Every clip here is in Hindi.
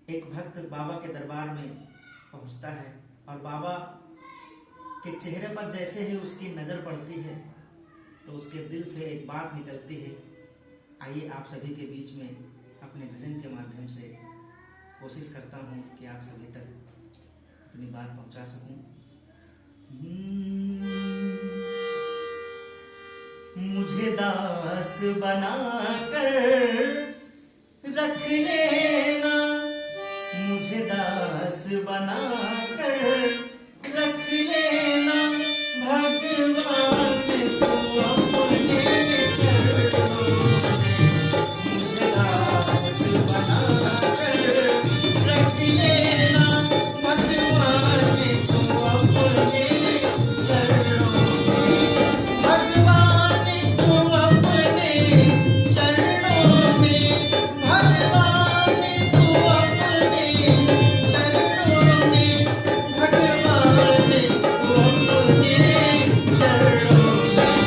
एक भक्त बाबा के दरबार में पहुंचता है और बाबा के चेहरे पर जैसे ही उसकी नज़र पड़ती है तो उसके दिल से एक बात निकलती है। आइए आप सभी के बीच में अपने भजन के माध्यम से कोशिश करता हूँ कि आप सभी तक अपनी बात पहुँचा सकूँ। मुझे दास बनाकर रख लेना, मुझे दास बनाकर रख लेना, भगवान को अपने चरणों में। मुझे दास बनाकर रख लेना, भगवान को अपने चरणों में। भगवान को अपने चरणों में, भगवान को अपने चरणों में, भगवान को अपने चरणों में।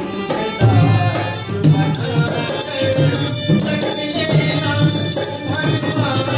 मुझे दास बनाकर रख लेना, भगवान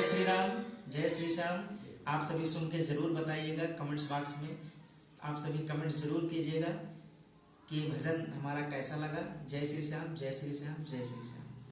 श्री राम, जय श्री श्याम। आप सभी सुन के जरूर बताइएगा कमेंट्स बॉक्स में, आप सभी कमेंट्स जरूर कीजिएगा कि भजन हमारा कैसा लगा। जय श्री श्याम, जय श्री श्याम, जय श्री श्याम।